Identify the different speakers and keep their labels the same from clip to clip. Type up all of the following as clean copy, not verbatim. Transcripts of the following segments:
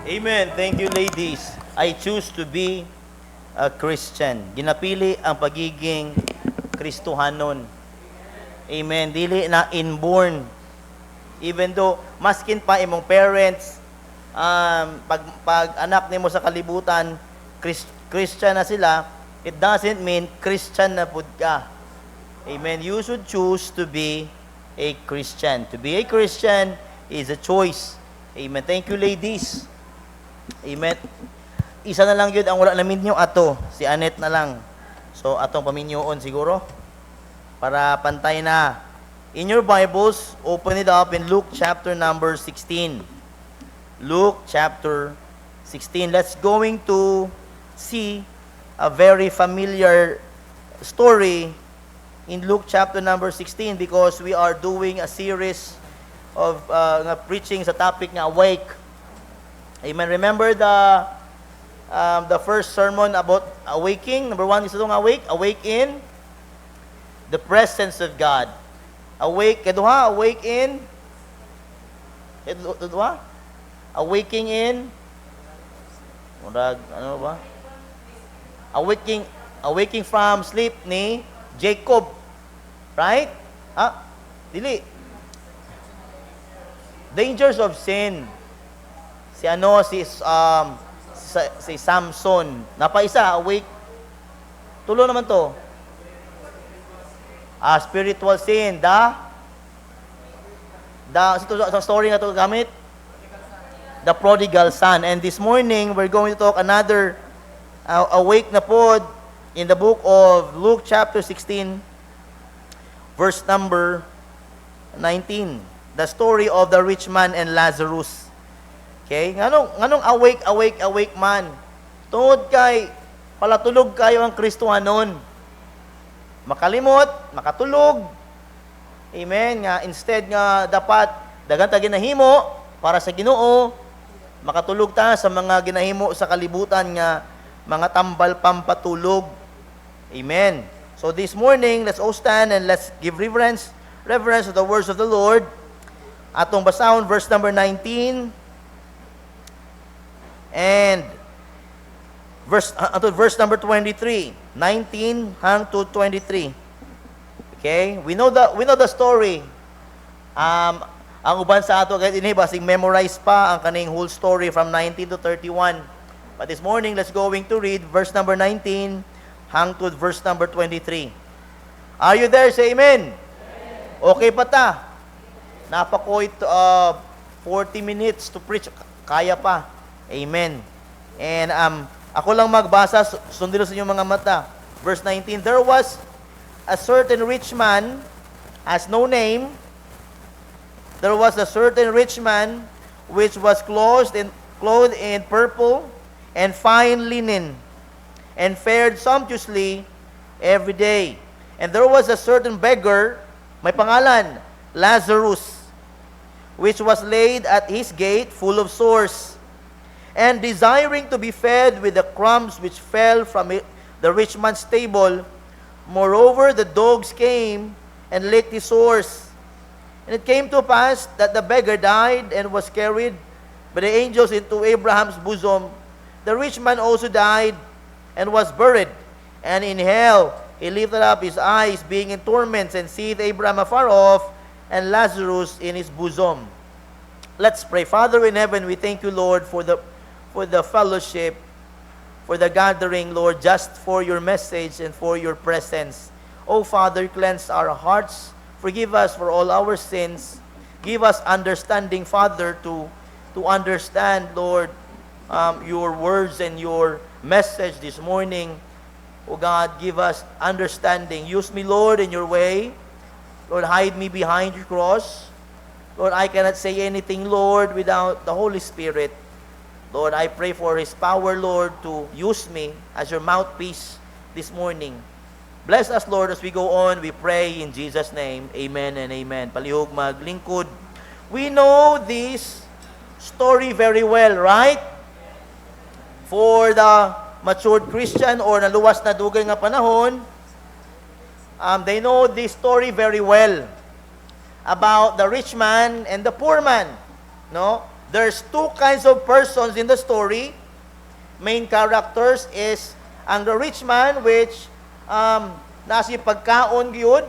Speaker 1: Amen. Thank you, ladies. I choose to be a Christian. Ginapili ang pagiging Kristohanon. Amen. Dili na inborn. Even though, maskin pa imong parents, pag anak nimo sa kalibutan, Christian na sila, it doesn't mean Christian na pud ka. Amen. You should choose to be a Christian. To be a Christian is a choice. Amen. Thank you, ladies. Amen. Isa na lang yun ang wala namin nyo ato. Si Annette na lang. So, atong paminyoon siguro. Para pantay na. In your Bibles, open it up in Luke chapter number 16. Luke chapter 16. Let's going to see a very familiar story in Luke chapter number 16 because we are doing a series of preaching sa topic nga awake. Amen. Remember the first sermon about awaking. Number 1 is itong awake. Awake in the presence of God. Awake, kaduha, awake in kaduha? Awaking in murag, ano ba? Awaking from sleep ni Jacob. Right? Dili. Dangers of sin. Si Samson. Napaisa, awake. Tulo naman to. Spiritual sin. Sa story na to gamit. The prodigal son. And this morning, we're going to talk another awake na pod in the book of Luke chapter 16, verse number 19. The story of the rich man and Lazarus. Okay? Nganong awake man? Tungod kay palatulog kayo ang Kristohanon. Makalimot, makatulog. Amen. Nga instead nga dapat dagan ta ginahimo para sa Ginoo, makatulog ta sa mga ginahimo sa kalibutan nga mga tambal pampatulog. Amen. So this morning, let's all stand and let's give reverence to the words of the Lord. Atong basahon verse number 19 and verse number 23, 19 hang to 23. Okay? We know the story. Ang uban sa ato agad ini basing memorize pa ang kaning whole story from 19 to 31. But this morning, let's going to read verse number 19 hang to verse number 23. Are you there? Say amen. Okay pa ta? Napakoy 40 minutes to preach. Kaya pa. Amen. And ako lang magbasa, sundin sa inyong mga mata. Verse 19, there was a certain rich man, has no name. There was a certain rich man which was clothed in purple and fine linen, and fared sumptuously every day. And there was a certain beggar, may pangalan, Lazarus, which was laid at his gate full of sores, and desiring to be fed with the crumbs which fell from the rich man's table. Moreover, the dogs came and licked his sores. And it came to pass that the beggar died and was carried by the angels into Abraham's bosom. The rich man also died and was buried. And in hell he lifted up his eyes, being in torments, and seeth Abraham afar off, and Lazarus in his bosom. Let's pray. Father in heaven, we thank you, Lord, for the fellowship, for the gathering, Lord, just for your message and for your presence. Oh, Father, cleanse our hearts. Forgive us for all our sins. Give us understanding, Father, to understand, Lord, your words and your message this morning. Oh, God, give us understanding. Use me, Lord, in your way. Lord, hide me behind your cross. Lord, I cannot say anything, Lord, without the Holy Spirit. Lord, I pray for His power, Lord, to use me as your mouthpiece this morning. Bless us, Lord, as we go on. We pray in Jesus' name. Amen and amen. Palihog maglingkod. We know this story very well, right? For the matured Christian or naluwas na dugay nga panahon, they know this story very well about the rich man and the poor man. No? there's two kinds of persons in the story. Main characters is ang the rich man, which nasi pagkaon gyud,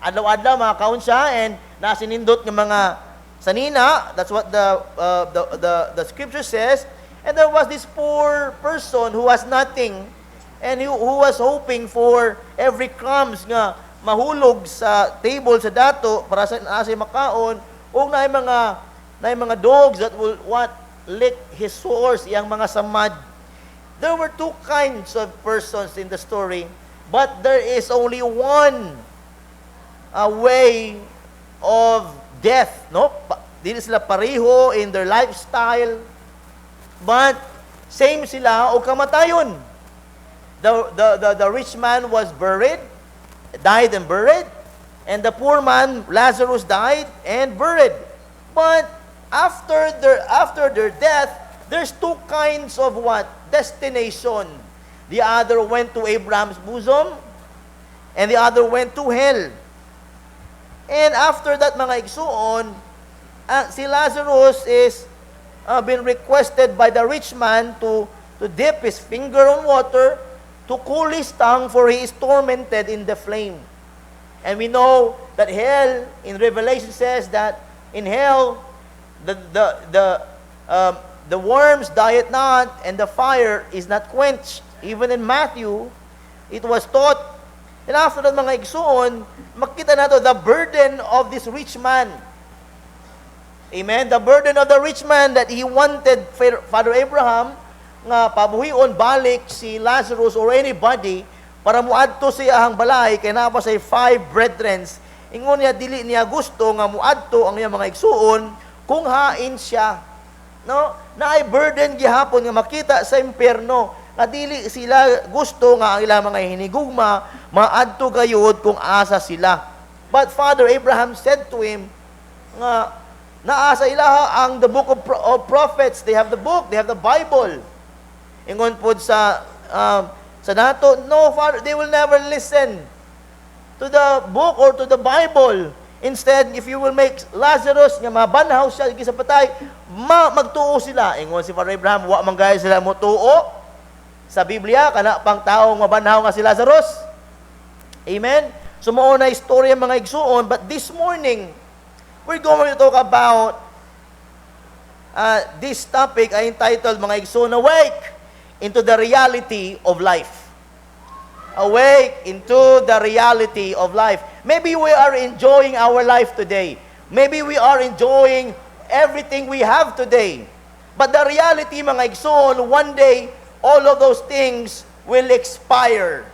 Speaker 1: adlaw-adlaw makaon siya, and nasinindot ng mga sanina. That's what the scripture says. And there was this poor person who has nothing, and who was hoping for every crumbs nga mahulog sa table sa dato para sa makaon, o na mga dogs that will lick his sores, iyang mga samad. There were two kinds of persons in the story, but there is only one way of death, no? Dili sila pareho in their lifestyle, but same sila o kamatayon. The rich man was died and buried, and the poor man, Lazarus, died and buried. But after their death, there's two kinds of what? Destination. The other went to Abraham's bosom, and the other went to hell. And after that, mga igsuon, si Lazarus is been requested by the rich man to dip his finger on water to cool his tongue, for he is tormented in the flame. And we know that hell, in Revelation, says that in hell, the worms diet not, and the fire is not quenched. Even in Matthew, it was taught. And after that, mga igsoon, makita nato the burden of this rich man. Amen? The burden of the rich man that he wanted Father Abraham nga pabuhion balik si Lazarus or anybody para muadto siya ang balay kay naa pa say 5 brethren. Ingon niya dili niya gusto nga muadto ang iyang mga igsuon kung hain siya. No? Naay burden gihapon nga makita sa impierno nga dili sila gusto nga ang ilang mga hinigugma maadto gayud kung asa sila. But Father Abraham said to him nga naasa ilaha ang the book of prophets. They have the book, they have the Bible. Ingon po sa nato, no, Father, they will never listen to the book or to the Bible. Instead, if you will make Lazarus nga mabanhaw siya sa patay, magtuo sila. Ingon si Father Abraham, wa man gaya sila motuo sa Biblia kana pang taong mabanhaw nga si Lazarus. Amen. So mao na istorya mga igsuon, but this morning we're going to talk about this topic ay entitled mga igsuon, Awake into the reality of life. Awake into the reality of life. Maybe we are enjoying our life today. Maybe we are enjoying everything we have today. But the reality, mga igsoon, one day, all of those things will expire.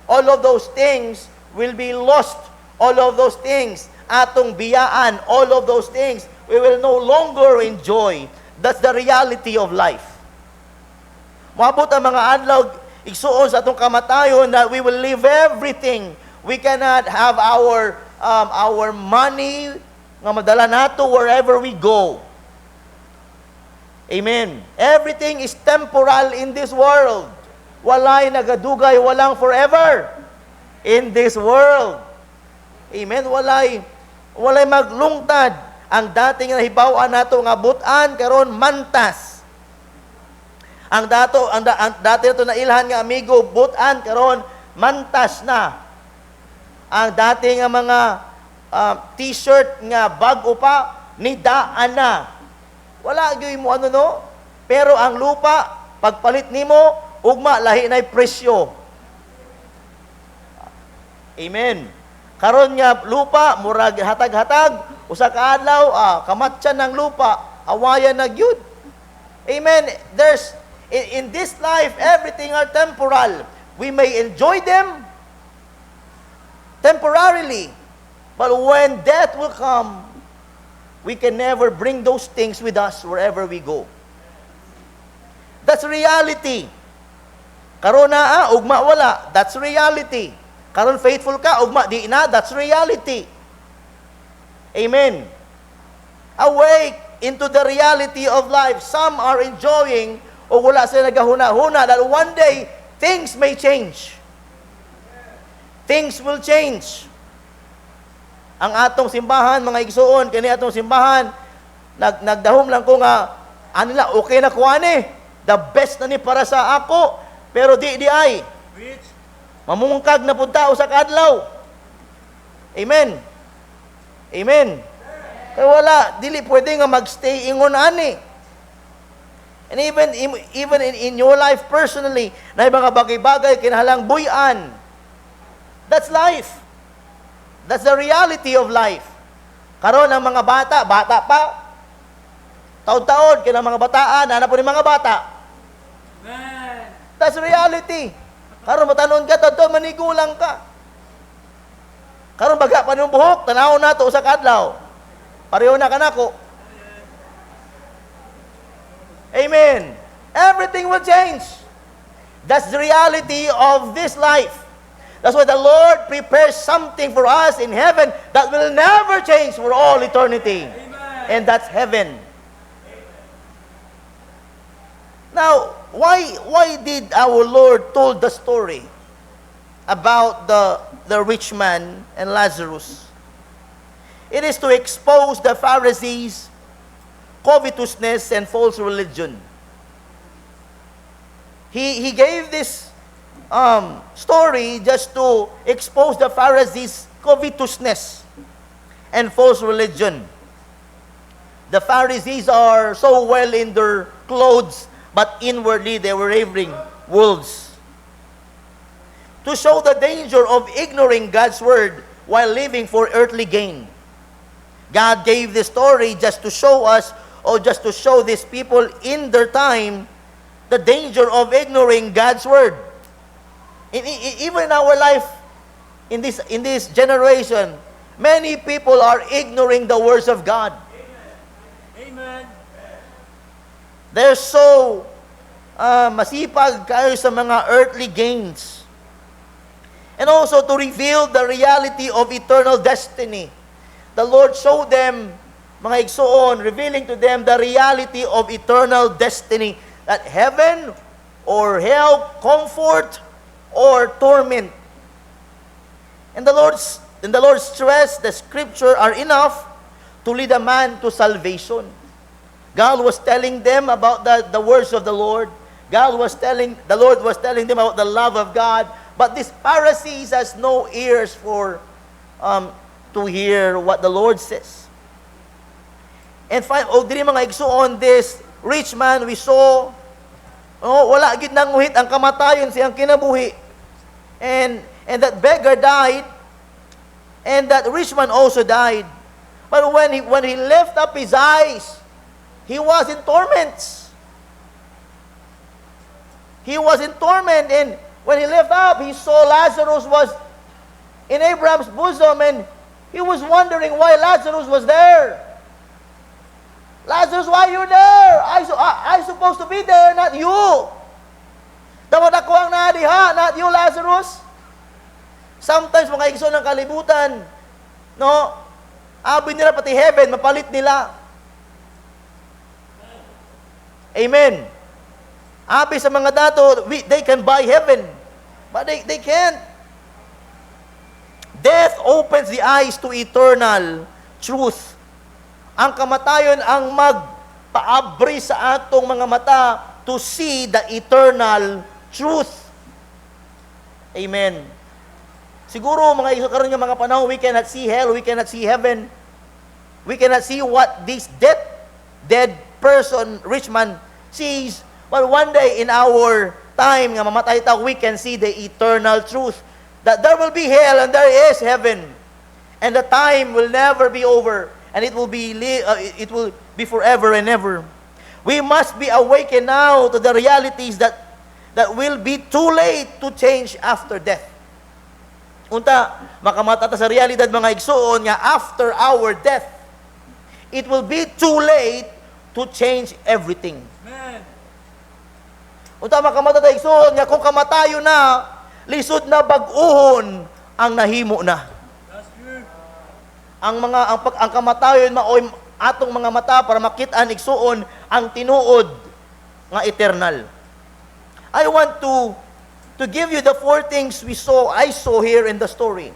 Speaker 1: All of those things will be lost. All of those things, atong biyaan, all of those things, we will no longer enjoy. That's the reality of life. Maabot ang mga adlaw, igsuon sa atong kamatayon that we will leave everything. We cannot have our money nga madala nato wherever we go. Amen. Everything is temporal in this world. Walay nagadugay, walang forever in this world. Amen. Walay maglungtad. Ang dating nahibaw-an nato nga butan karon mantas. Ang dati ito na ilhan nga amigo, butan, karon mantas na. Ang dati nga mga t-shirt nga bago pa, nidaan na. Wala gyud mo ano no? Pero ang lupa, pagpalit nimo, ugma lahi na'y presyo. Amen. Karon nga lupa, murag hatag-hatag, usa ka adlaw, kamatyan ng lupa, awayan na gyud. Amen. In this life, everything are temporal. We may enjoy them temporarily, but when death will come, we can never bring those things with us wherever we go. That's reality. Karon na, ugma wala. That's reality. Karon faithful ka, ugma di na. That's reality. Amen. Awake into the reality of life. Some are enjoying o wala sila nagahuna-huna that one day, things may change. Things will change. Ang atong simbahan, mga igsuon, kani atong simbahan, nagdahom lang ko nga, Anila, okay na kuha ni. The best na ni para sa ako. Pero di ay. Mamungkag na punta o sa kadlaw. Amen. Amen. Kaya wala, dili pwede nga magstay ingon ani. And even in your life personally, na mga bagay-bagay kinahanglang buy-an. That's life. That's the reality of life. Karon ang mga bata pa, taon-taon, kaya mga bataan, hanap po ni mga bata. Amen. That's reality. Karon matanon ka, taon manigulang ka. Karon baga pa nung buhok, tanaw na to sa kadlaw. Pareho na kanako. Amen. Everything will change. That's the reality of this life. That's why the Lord prepares something for us in heaven that will never change for all eternity. Amen. And that's heaven. Now, why did our Lord told the story about the rich man and Lazarus? It is to expose the Pharisees' covetousness and false religion. He gave this story just to expose the Pharisees' covetousness and false religion. The Pharisees are so well in their clothes, but inwardly they were ravening wolves. To show the danger of ignoring God's word while living for earthly gain. God gave this story just to show us, or just to show these people in their time, the danger of ignoring God's word. Even in our life, in this generation, many people are ignoring the words of God. Amen. They're so masipag kayo sa mga earthly gains. And also to reveal the reality of eternal destiny. The Lord showed them, mga igsoon, revealing to them the reality of eternal destiny. That heaven or hell, comfort or torment. And the Lord stressed the scripture are enough to lead a man to salvation. God was telling them about the words of the Lord. The Lord was telling them about the love of God. But these Pharisees has no ears for to hear what the Lord says. And diri mga igsuon, this rich man we saw, wala gid nang nguhit ang kamatayon siyang kinabuhi. And that beggar died, and that rich man also died. But when he lifted up his eyes, he was in torments. He was in torment, and when he lifted up, he saw Lazarus was in Abraham's bosom, and he was wondering why Lazarus was there. Lazarus, why you there? I supposed to be there, not you. Dapat ako ang nadiha, not you, Lazarus. Sometimes mga igsoon ng kalibutan, no? Abi nila pati heaven, mapalit nila. Amen. Abi sa mga dato, they can buy heaven, but they can't. Death opens the eyes to eternal truth. Ang kamatayon ang magpaabri sa atong mga mata to see the eternal truth. Amen. Siguro mga karon nga mga panahon, we cannot see hell, we cannot see heaven. We cannot see what this dead person, rich man sees. But one day in our time nga mamatay ta, we can see the eternal truth. That there will be hell and there is heaven. And the time will never be over. And it will be forever and ever. We must be awakened now to the realities that will be too late to change after death. Unta, makamata ta sa realidad mga igsoon nga after our death, it will be too late to change everything. Amen. Unta, makamata ta igsoon nga kung kamatayo na, lisod na bag-uhon ang nahimo na. Ang kamatayon maoy atong mga mata para makita-an igsuon ang tinuod nga eternal. I want to give you the 4 things I saw here in the story.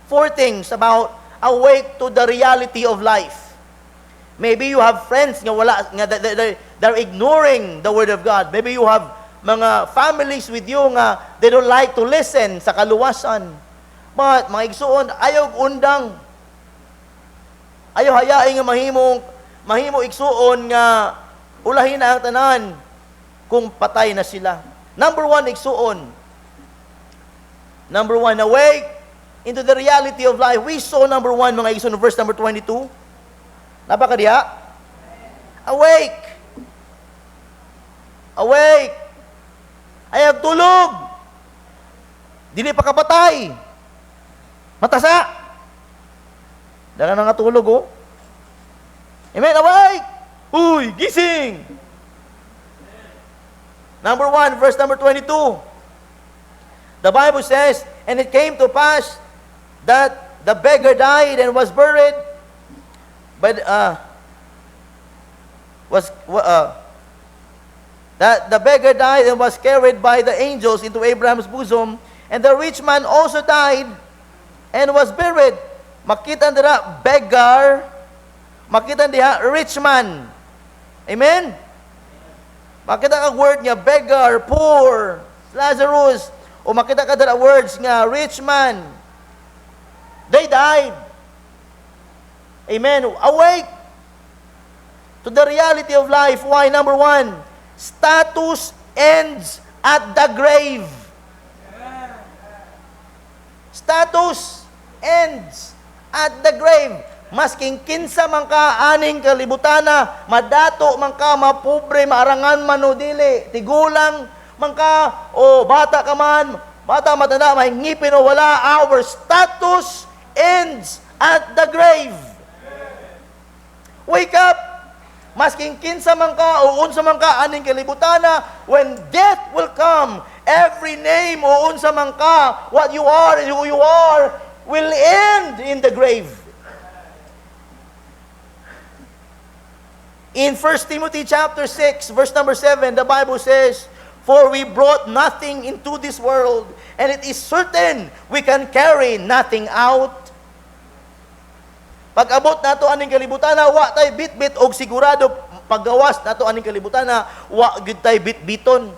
Speaker 1: 4 things about awake to the reality of life. Maybe you have friends nga wala nga they're ignoring the word of God. Maybe you have mga families with you nga they don't like to listen sa kaluwasan. But mga igsuon, ayaw undang. Ayaw hayain nga mahimo igsuon nga ulahin na ang tanan kung patay na sila. Number one, igsuon. Number one, awake into the reality of life. We saw number one, mga igsuon, verse number 22. Napakadiha? Awake! Awake! Ayaw tulog! Dili pa kapatay! Matasa! Dala na nga tulog, oh. Amen? Awake! Uy! Gising! Number one, verse number 22. The Bible says, and it came to pass that the beggar died and was buried, but that the beggar died and was carried by the angels into Abraham's bosom, and the rich man also died and was buried. Makita nila beggar, makita nila rich man. Amen? Makita ka word nga beggar, poor, Lazarus, o makita ka nila words nga rich man. They died. Amen. Awake to the reality of life. Why? Number one, status ends at the grave. Status ends at the grave. Masking kinsa man ka aning kalibutana, madato man ka, mapobre, maarangan man o dili, tigulang man ka, o bata ka man, bata matanda, mahingipin o wala, our status ends at the grave. Wake up! Masking kinsa man ka o unsa man ka aning kalibutana, when death will come, every name o unsa man ka, what you are and who you are, will end in the grave. In 1 Timothy chapter 6, verse number 7, the Bible says, for we brought nothing into this world, and it is certain we can carry nothing out. Pag-abot nato aning kalibutana, wa tay bit-bit og sigurado paggawas nato aning kalibutana, wa gyud tay bit-biton.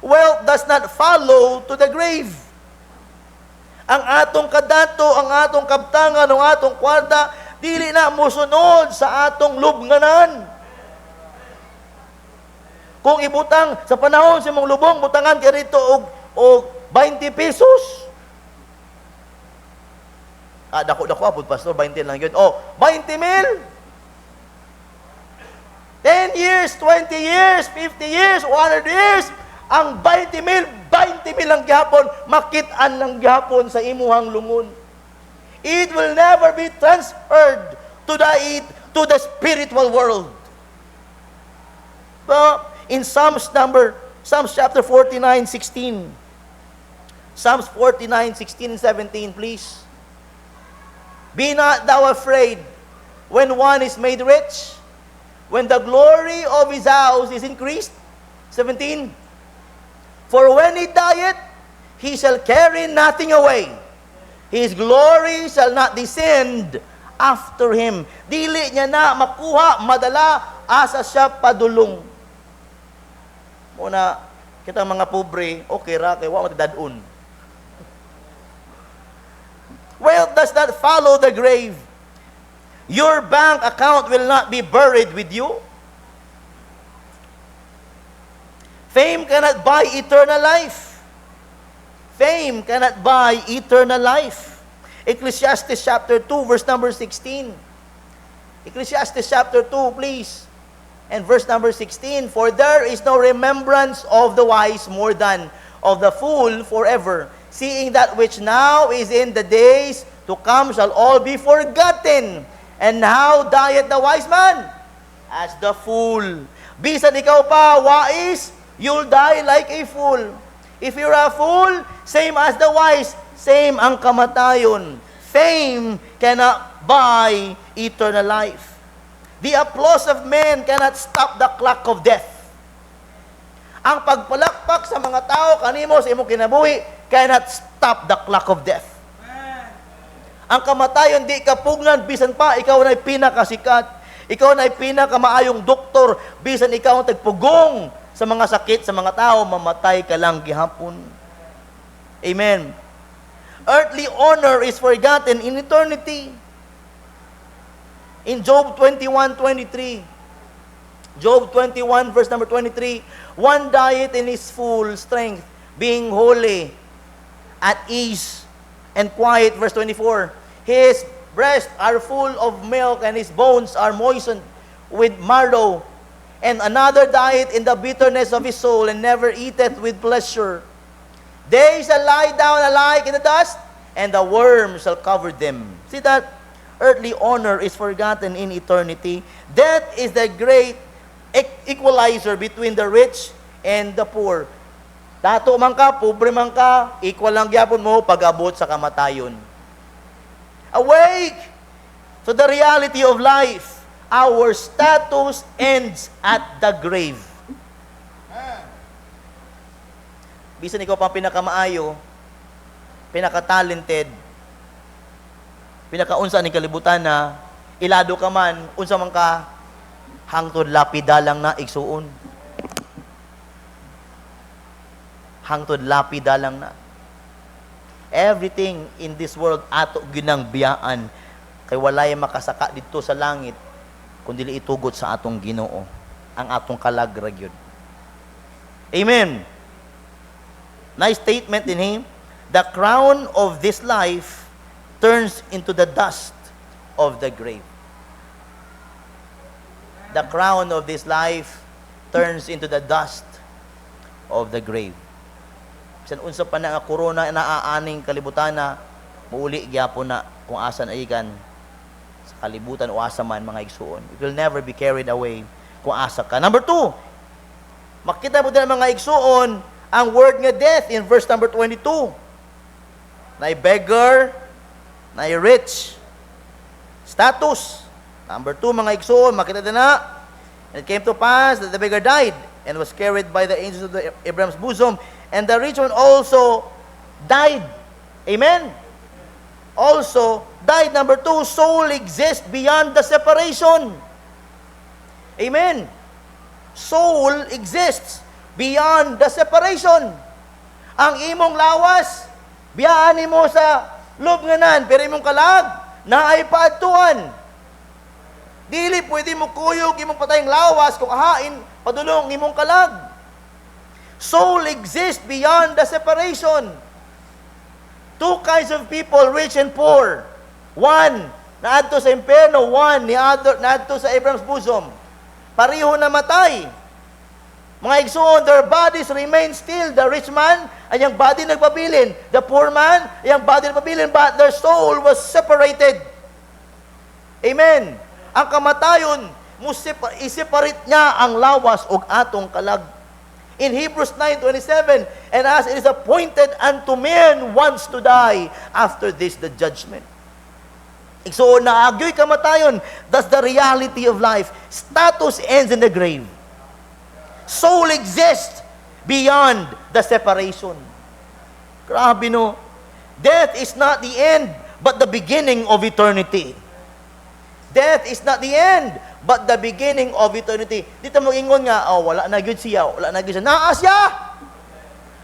Speaker 1: Wealth does not follow to the grave. Ang atong kadato, ang atong kabtangan, ang atong kwarta, dili na mosunod sa atong lubnganan. Kung ibutang sa panahon sa mong lubong, butangan ka rito og 20 pesos. Dako apod, pastor, 20 lang yun. 20 mil? 10 years, 20 years, 50 years, 100 years, ang 20 mil ang gihapon, makitaan ng gihapon sa imuhang lungon. It will never be transferred to the spiritual world. But in Psalms chapter 49:16, Psalms 49:16 and 17, please. Be not thou afraid when one is made rich, when the glory of his house is increased. 17. For when he dieth, he shall carry nothing away. His glory shall not descend after him. Dili niya na makuha, madala, asa siya padulong. Muna, kita mga pobre, okay ra, kaya wa matidadun. Wealth does not follow the grave. Your bank account will not be buried with you. Fame cannot buy eternal life. Fame cannot buy eternal life. Ecclesiastes chapter 2, verse number 16. Ecclesiastes chapter 2, please. And verse number 16. For there is no remembrance of the wise more than of the fool forever. Seeing that which now is in the days to come shall all be forgotten. And how dieth the wise man? As the fool. Bisan ikaw pa, wise, you'll die like a fool. If you're a fool, same as the wise, same ang kamatayon. Fame cannot buy eternal life. The applause of men cannot stop the clock of death. Ang pagpalakpak sa mga tao kanimo sa imong kinabuhi cannot stop the clock of death. Ang kamatayon di ka pugnan bisan pa ikaw na pinakasikat. Ikaw na ay pinakamaayong doktor, bisan ikaw ang tagpugong sa mga sakit sa mga tao, mamatay ka lang gihapon. Amen. Earthly honor is forgotten in eternity. In Job 21:23, Job 21 verse number 23, one died in his full strength, being holy, at ease, and quiet. Verse 24, his breasts are full of milk, and his bones are moistened with marrow. And another died in the bitterness of his soul, and never eateth with pleasure. They shall lie down alike in the dust, and the worm shall cover them. See that? Earthly honor is forgotten in eternity. Death is the great equalizer between the rich and the poor. Dato man ka, pobre man ka, equal lang gyapon mo pag-abot sa kamatayon. Awake to the reality of life. Our status ends at the grave. Bisan ikaw pang pinakamaayo, pinaka-talented, pinaka-unsa ni kalibutan na, ilado ka man, unsa man ka, hangtod lapida lang na igsuon. Hangtod lapida lang na. Everything in this world ato ginang biyaan, kay walay makasaka dito sa langit, kundi itugot sa atong Ginoo, ang atong kalagrag yun. Amen. Nice statement din him. The crown of this life turns into the dust of the grave. The crown of this life turns into the dust of the grave. Bisan unsa pa na nga korona naaaning kalibutan na, muuli gyapon na kung asan aigan sa kalibutan o asa man mga igsuon. It will never be carried away kung asa ka. Number 2, makita mo din mga igsuon ang word nga death in verse number 22. Na beggar, na rich, status. Number 2, mga igsoon, makita din na. And it came to pass that the beggar died and was carried by the angels of Abraham's bosom, and the rich one also died. Amen? Also died. Number 2, soul exists beyond the separation. Amen? Soul exists beyond the separation. Ang imong lawas, biyaan mo sa loob nga nan, pero imong kalag, na ay paadtuan. Dili pwede mo kuyog imong patayong lawas kung ahain padulong imong kalag. Soul exists beyond the separation. Two kinds of people, rich and poor. One, naadto sa impyerno. One, naadto sa Abraham's bosom. Pareho namatay. Mga igsoon, their bodies remain still. The rich man, ang body nagpabilin. The poor man, ang body nagpabilin. But their soul was separated. Amen. Ang kamatayon, i-separate niya ang lawas o atong kalag. In Hebrews 9:27, and as it is appointed unto men once to die, after this the judgment. So, naagyo'y kamatayon, that's the reality of life. Status ends in the grave. Soul exists beyond the separation. Grabe no. Death is not the end, but the beginning of eternity. Death is not the end, but the beginning of eternity. Dito mo ingon nga, wala na gyud siya, wala na gyud siya. Naa siya!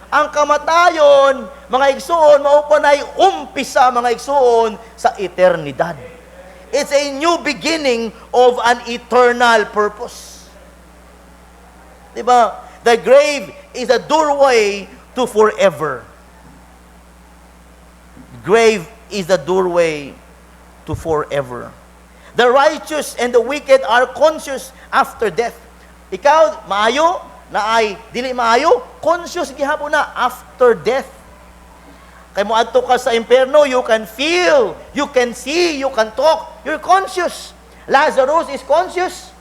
Speaker 1: Ang kamatayon, mga igsoon, maupanay umpisa, mga igsoon, sa eternidad. It's a new beginning of an eternal purpose. Diba? The grave is a doorway to forever. Grave is the doorway to forever. The righteous and the wicked are conscious after death. Ikaw, maayo, na ay dili maayo, conscious gihapon na after death. Kay mo adto ka sa impyerno, you can feel, you can see, you can talk, you're conscious. Lazarus is conscious.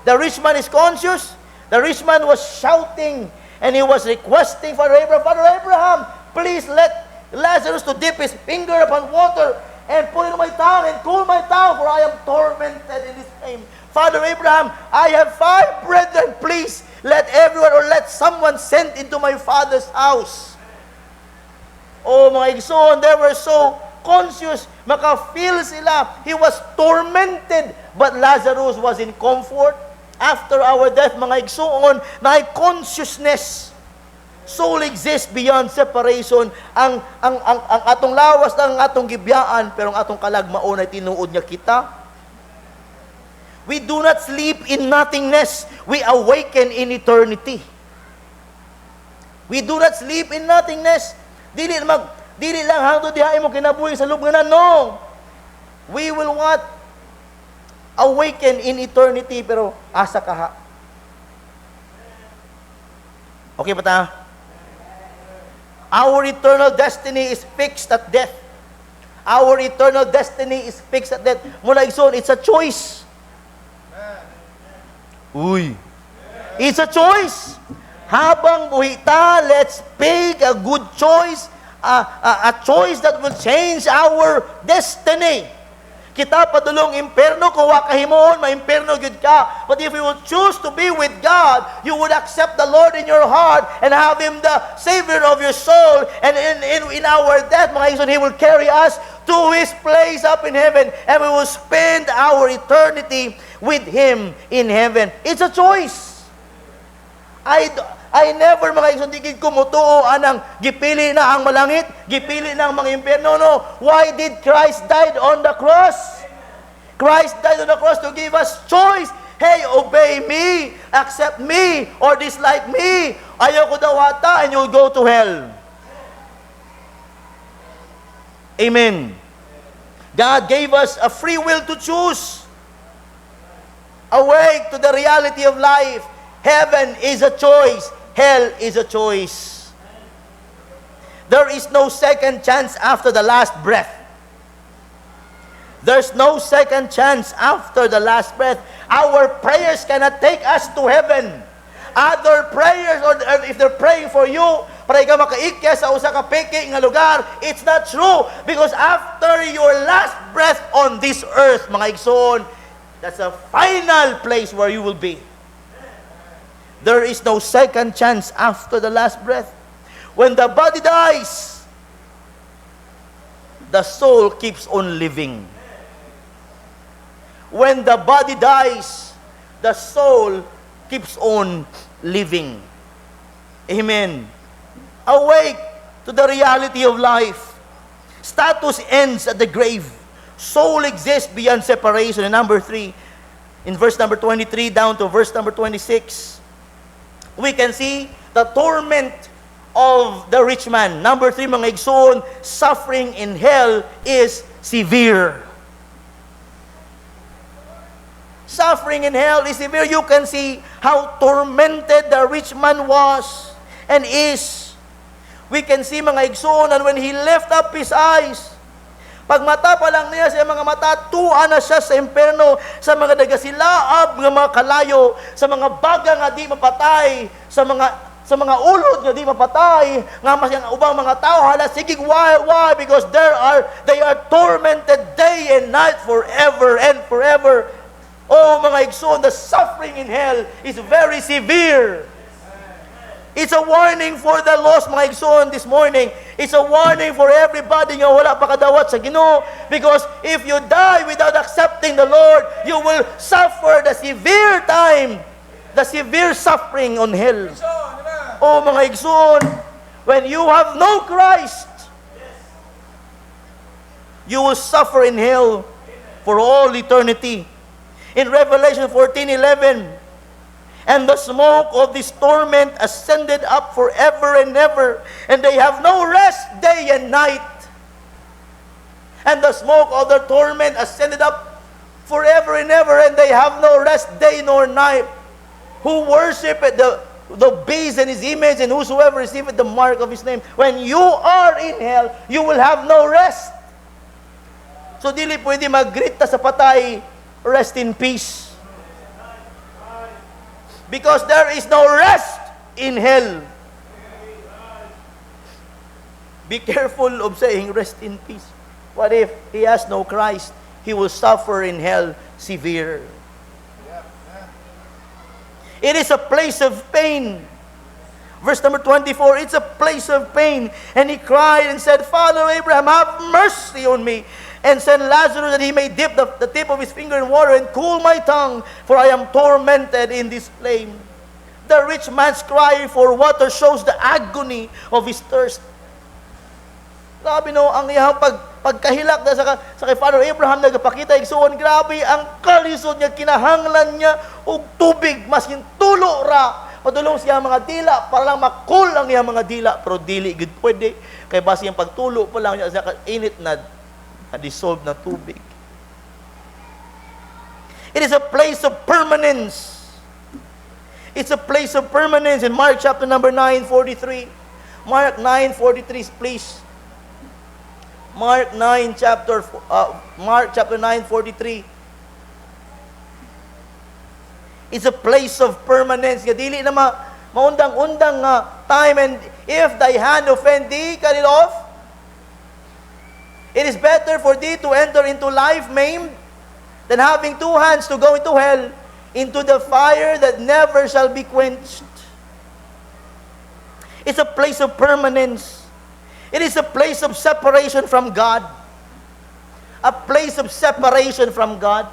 Speaker 1: The rich man is conscious. The rich man was shouting and he was requesting Father Abraham, please let Lazarus to dip his finger upon water and put it in my tongue and cool my tongue, for I am tormented in this pain. Father Abraham, I have 5 brethren, please let everyone or let someone send into my father's house. Oh, mga igsoon, they were so conscious, maka-feel sila. He was tormented, but Lazarus was in comfort. After our death, mga igsoon, na consciousness. Soul exists beyond separation. Ang atong lawas ng atong gibiyaan, pero ang atong kalagmaon ay tinuod niya kita. We do not sleep in nothingness. We awaken in eternity. We do not sleep in nothingness. Dili lang hangtod diha mo kinabuhi sa lubnganan. No. We will what? Awaken in eternity, pero asa kaha. Okay ba ta? Our eternal destiny is fixed at death. Our eternal destiny is fixed at death. Mula igsoon, it's a choice. Uy. It's a choice. Habang buhi ta, let's pick a good choice, a choice that will change our destiny. Kita padulong imperno, kung wakahimoon, maimperno gud ka. But if you will choose to be with God, you would accept the Lord in your heart and have Him the Savior of your soul. And in our death, mga igsoon, He will carry us to His place up in heaven. And we will spend our eternity with Him in heaven. It's a choice. I never, mga igsoon, di ko mutuo anang gipili na ang malangit, gipili na ang mga impyerno. No. Why did Christ died on the cross? Christ died on the cross to give us choice. Hey, obey me, accept me, or dislike me. Ayaw ko daw ata, and you'll go to hell. Amen. God gave us a free will to choose. Awake to the reality of life. Heaven is a choice. Hell is a choice. There is no second chance after the last breath. There's no second chance after the last breath. Our prayers cannot take us to heaven. Other prayers, or if they're praying for you, para ikaw makaikya sa usa ka peke nga lugar, it's not true. Because after your last breath on this earth, mga igsoon, that's a final place where you will be. There is no second chance after the last breath. When the body dies, the soul keeps on living. When the body dies, the soul keeps on living. Amen. Awake to the reality of life. Status ends at the grave. Soul exists beyond separation. And number 3, in verse number 23 down to verse number 26, we can see the torment of the rich man. Number 3, mga igsoon, suffering in hell is severe. Suffering in hell is severe. You can see how tormented the rich man was and is. We can see, mga igsoon, and when he lift up his eyes, pag mata pa lang niya sa mga mata, tuwa na siya sa imperno, sa mga nagasilaab ng mga kalayo, sa mga baga nga di mapatay, sa mga ulod nga di mapatay, nga mas yung ubang mga tao, hala, sige, why? Because they are tormented day and night forever and forever. Oh, mga igsoon, the suffering in hell is very severe. It's a warning for the lost, mga igsoon, this morning. It's a warning for everybody nga wala pa kadawat sa Ginoo. Because if you die without accepting the Lord, you will suffer the severe time, the severe suffering on hell. Oh, mga igsoon, when you have no Christ, you will suffer in hell for all eternity. In Revelation 14:11, and the smoke of this torment ascended up forever and ever, and they have no rest day and night. And the smoke of their torment ascended up forever and ever, and they have no rest day nor night. Who worship the beast and his image, and whosoever receiveth the mark of his name. When you are in hell, you will have no rest. So dili pwede maggrita sa patay, rest in peace. Because there is no rest in hell. Be careful of saying rest in peace. What if he has no Christ? He will suffer in hell severe. It is a place of pain. Verse number 24, it's a place of pain. And he cried and said, Father Abraham, have mercy on me, and send Lazarus that he may dip the tip of his finger in water and cool my tongue, for I am tormented in this flame. The rich man's cry for water shows the agony of his thirst. Grabe no, ang iyang pagkahilak na sa kay Father Abraham, nagpakita igsuon, grabe ang kalisod niya, kinahanglan niya og tubig, maskin tulo ra. Padulong siya mga dila para lang makul ang iyang mga dila, pero dili gid pwede kay base yung pagtulo pa lang niya sa init na dissolve na tubig. It is a place of permanence. It's a place of permanence in Mark chapter number 9:43. Mark 9:43, please. Mark chapter 9:43. It's a place of permanence. Dili na maundang-undang nga time, and if thy hand offend thee, cut it off. It is better for thee to enter into life maimed than having two hands to go into hell, into the fire that never shall be quenched. It's a place of permanence. It is a place of separation from God. A place of separation from God.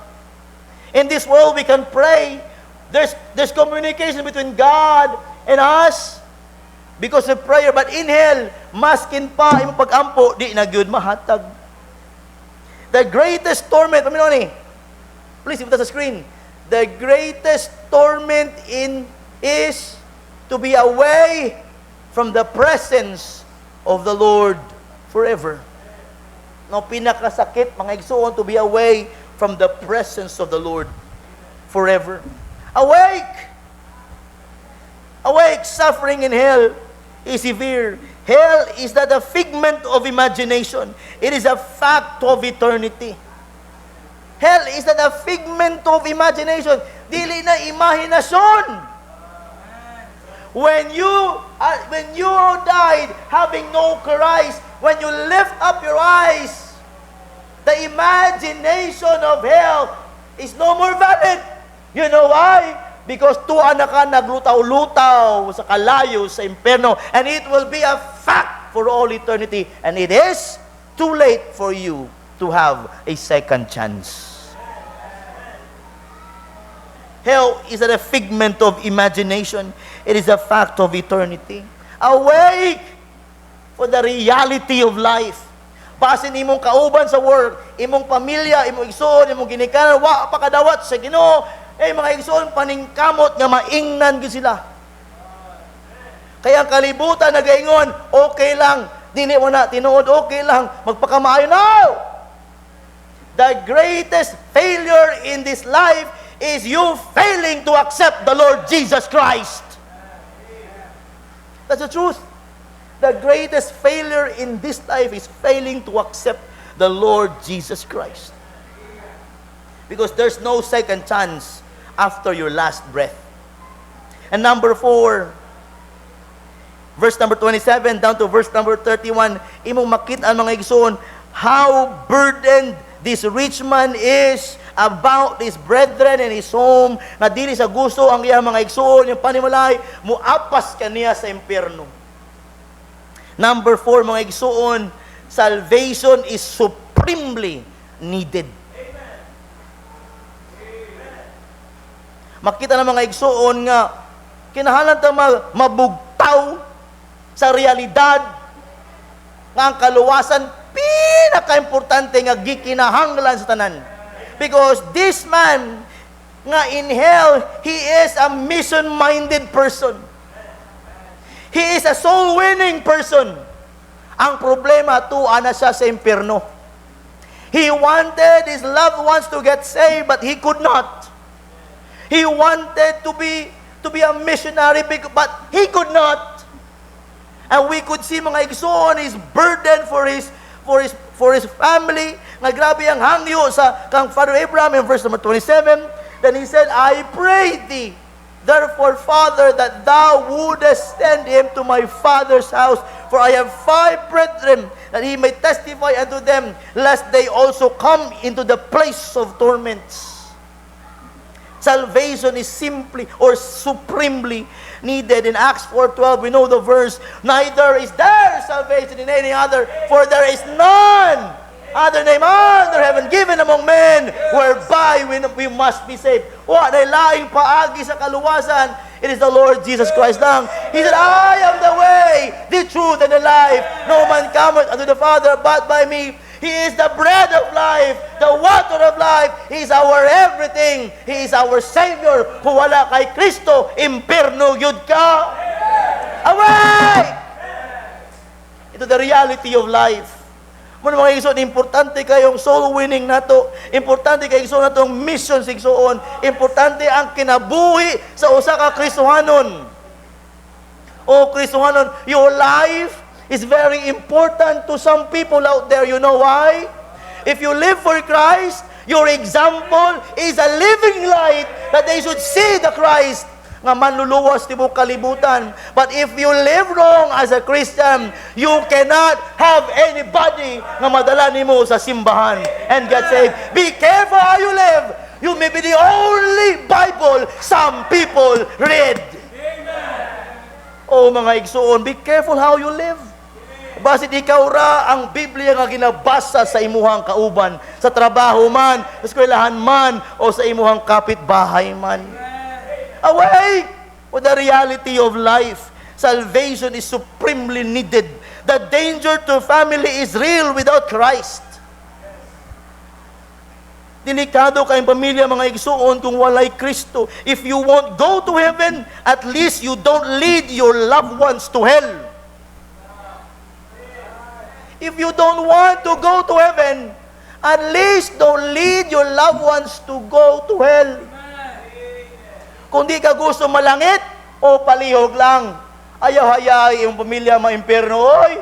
Speaker 1: In this world, we can pray. There's communication between God and us because of prayer. But in hell, maskin pa, imong pag-ampo, di na gyud mahatag. The greatest torment, please, put sa screen. The greatest torment is to be away from the presence of the Lord forever. No, pinakasakit, mga igsoon, to be away from the presence of the Lord forever. Awake! Awake! Suffering in hell is severe. Hell is not a figment of imagination. It is a fact of eternity. Hell is not a figment of imagination. Dili na imahinasyon. When you died having no Christ, when you lift up your eyes, the imagination of hell is no more valid. You know why? Because tuwa na ka naglutaw-lutaw sa kalayo, sa impyerno, and it will be a fact for all eternity, and it is too late for you to have a second chance. Hell is not a figment of imagination. It is a fact of eternity. Awake for the reality of life. Basin imong kauban sa work, imong pamilya, imong igsoon, imong ginikanan, wa pa kadawat sa Ginoo. Mga igsoon, paningkamot nga maingnan gyud sila. Kaya ang kalibutan nagaingon, okay lang, dili mo na tinuod, okay lang, magpakamaayo now. The greatest failure in this life is you failing to accept the Lord Jesus Christ. That's the truth. The greatest failure in this life is failing to accept the Lord Jesus Christ. Because there's no second chance after your last breath. And number 4, verse number 27 down to verse number 31, imong makita ang mga igsoon how burdened this rich man is about his brethren and his home, na dili sa gusto ang iyang mga igsoon, yung panimulay, muapas kaniya sa impyerno. Number 4, mga igsoon, salvation is supremely needed. Makita ng mga igsoon nga kinahanglan ta mabugtaw sa realidad nga ang kaluwasan pinaka-importante nga gikinahanglan sa tanan. Because this man nga in hell, he is a mission-minded person. He is a soul-winning person. Ang problema, tuwa na siya sa impyerno. He wanted his loved ones to get saved, but he could not. He wanted to be a missionary, but he could not. And we could see mga igsoon, his burden for his family, nga grabe ang hangyo sa kang Father Abraham in verse number 27. Then he said, I pray thee, therefore, Father, that thou wouldest send him to my father's house, for I have 5 brethren, that he may testify unto them, lest they also come into the place of torments. Salvation is simply or supremely needed. In Acts 4:12, we know the verse, neither is there salvation in any other, for there is none other name under heaven given among men whereby we must be saved. Wa na laing paagi sa kaluwasan. It is the Lord Jesus Christ lang. He said, I am the way, the truth, and the life. No man cometh unto the Father but by me. He is the bread of life, the water of life. He is our everything. He is our Savior. Kung wala kay Kristo, impierno yun ka. Away! Ito the reality of life. Muna mga igsoon, importante kayong soul winning nato. Importante kayong igsoon natong mission sa igsoon. Importante ang kinabuhi sa usa ka Kristohanon. O Kristohanon, your life is very important to some people out there. You know why? If you live for Christ, your example is a living light that they should see the Christ nga manluluwas tibok kalibutan. But if you live wrong as a Christian, you cannot have anybody nga madala nimo sa simbahan and get saved. Be careful how you live. You may be the only Bible some people read. Oh mga igsoon, be careful how you live. Basit ikaw ra ang Biblia nga ginabasa sa imuhang kauban, sa trabaho man, sa eskwelahan man, o sa imuhang kapitbahay man. Away with the reality of life. Salvation is supremely needed. The danger to family is real without Christ. Delikado kayong pamilya, mga igsuon, kung walay Kristo. If you won't go to heaven, at least you don't lead your loved ones to hell. If you don't want to go to heaven, at least don't lead your loved ones to go to hell. Kung di ka gusto malangit, o palihog lang, ayaw-hayay yung pamilya maimpierno. Oy!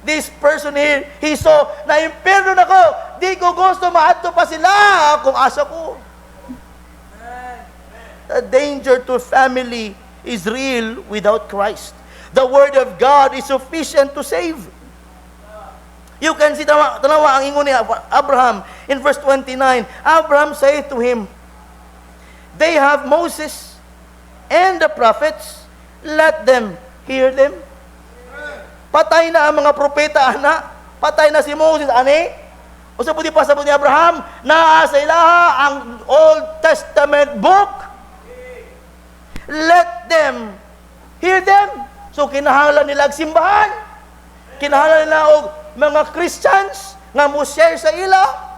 Speaker 1: This person here, he saw, na-impierno na ko, di ko gusto maadto pa sila kung asa ko. The danger to family is real without Christ. The Word of God is sufficient to save. You can see, tanawa ang ingon ni Abraham in verse 29. Abraham said to him, they have Moses and the prophets, let them hear them. Patay na ang mga propeta, ana. Patay na si Moses, ani. O sa puti pasabot ni Abraham, naa sa ilaha ang Old Testament book. Let them hear them. So kinahanglan nila ang simbahan. Kinahanglan nila og mga Christians nga mo share sa ila.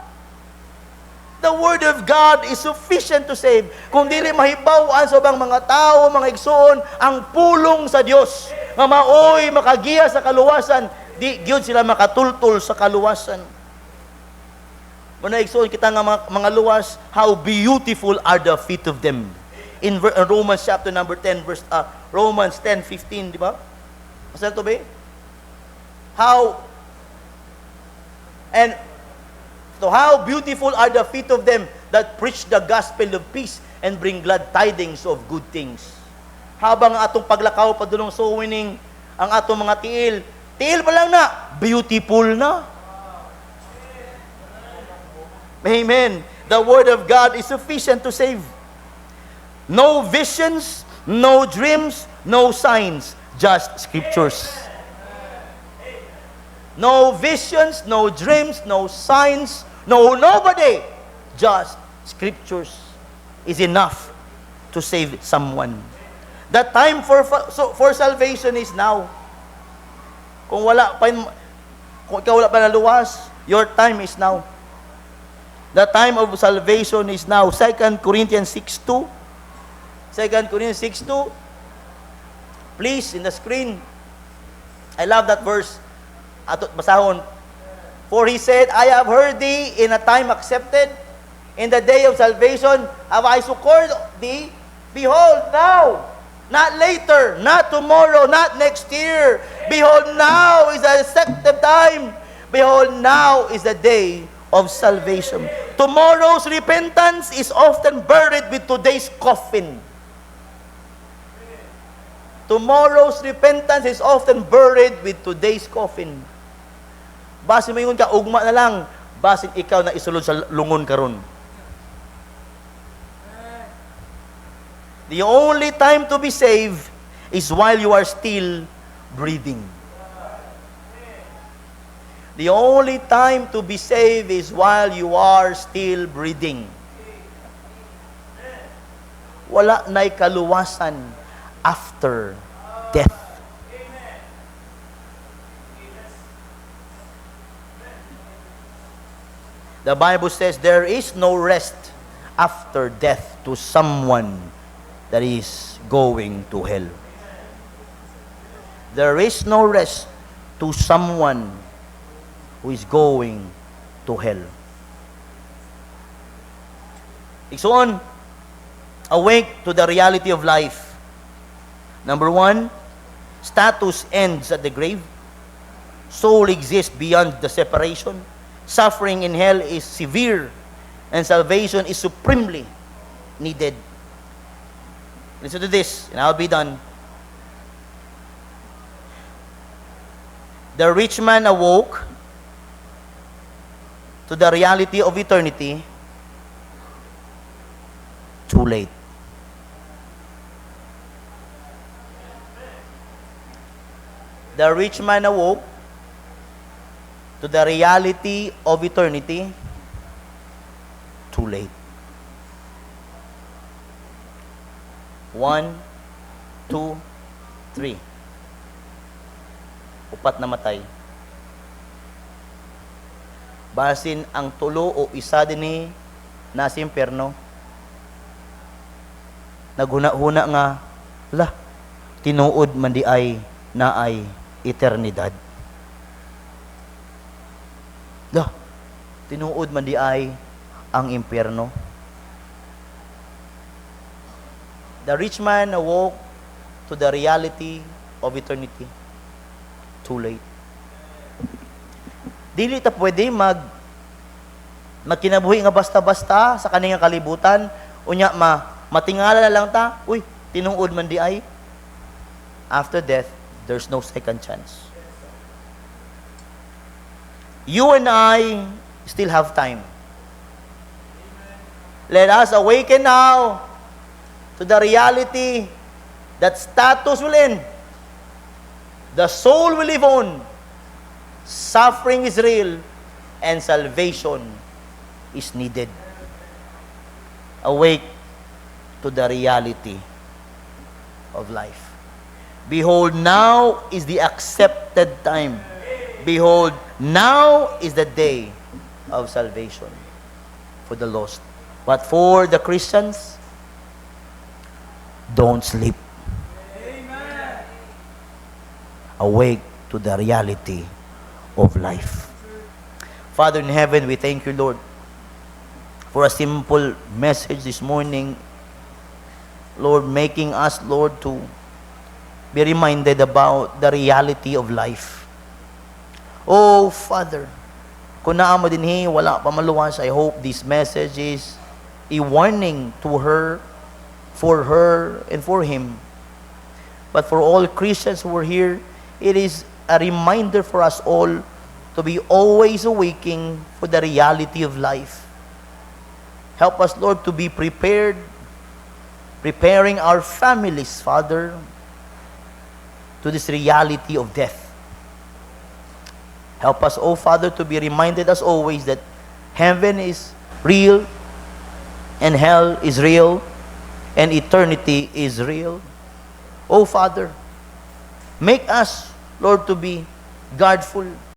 Speaker 1: The Word of God is sufficient to save. Kung dili mahibaw-an sa ubang mga tao, mga igsoon, ang pulong sa Dios nga maoy makagiya sa kaluwasan, di gyud sila makatultol sa kaluwasan. Muna igsoon kita nga mga luwas, how beautiful are the feet of them. In Romans chapter number 10 verse Romans 10:15, di ba? Masal to ba? How beautiful are the feet of them that preach the gospel of peace and bring glad tidings of good things. Habang atong paglakaw padulong soul winning, ang atong mga tiil pa lang na, beautiful na. Amen. The Word of God is sufficient to save. No visions, no dreams, no signs, just scriptures. No visions, no dreams, no signs, nobody. Just scriptures is enough to save someone. The time for salvation is now. Kung ikaw wala pa naluwas, your time is now. The time of salvation is now. 2 Corinthians 6:2. 2 Corinthians 6:2. Please, in the screen. I love that verse. Atot basahon. For he said, I have heard thee in a time accepted. In the day of salvation have I succored thee. Behold now, not later, not tomorrow, not next year. Behold now is the accepted time. Behold now is the day of salvation. Tomorrow's repentance is often buried with today's coffin. Tomorrow's repentance is often buried with today's coffin. Basin mo yun ka, ugma na lang. Basin ikaw na isulod sa lungon karon. The only time to be saved is while you are still breathing. The only time to be saved is while you are still breathing. Wala na'y kaluwasan after death. The Bible says there is no rest after death to someone that is going to hell. There is no rest to someone who is going to hell. Iksoon, awake to the reality of life. Number one, status ends at the grave. Soul exists beyond the separation. Suffering in hell is severe, and salvation is supremely needed. Listen to this, and I'll be done. The rich man awoke to the reality of eternity too late. The rich man awoke to the reality of eternity too late. 1, 2, 3. Upat na matay. Basin ang tulo o isa din ni nasa impyerno. Naghuna-huna nga, tinuod man di ay naay eternidad. Tinuod man di ay ang impyerno. The rich man awoke to the reality of eternity too late. Dili ta pwede magkinabuhi nga basta-basta sa kaning kalibutan, unya matingala na lang ta, tinuod man di ay. After death, there's no second chance. You and I still have time. Let us awaken now to the reality that status will end. The soul will live on. Suffering is real, and salvation is needed. Awake to the reality of life. Behold, now is the accepted time. Behold, now is the day of salvation for the lost. But for the Christians, don't sleep. Amen. Awake to the reality of life. Father in heaven, we thank you, Lord, for a simple message this morning. Lord, making us, Lord, to be reminded about the reality of life. Oh, Father, kung naamo din wala pa maluwas, I hope this message is a warning to her, and for him. But for all Christians who are here, it is a reminder for us all to be always awaking for the reality of life. Help us, Lord, to be prepared, preparing our families, Father, to this reality of death. Help us, oh Father, to be reminded as always that heaven is real, and hell is real, and eternity is real. Oh Father, make us, Lord, to be guardful,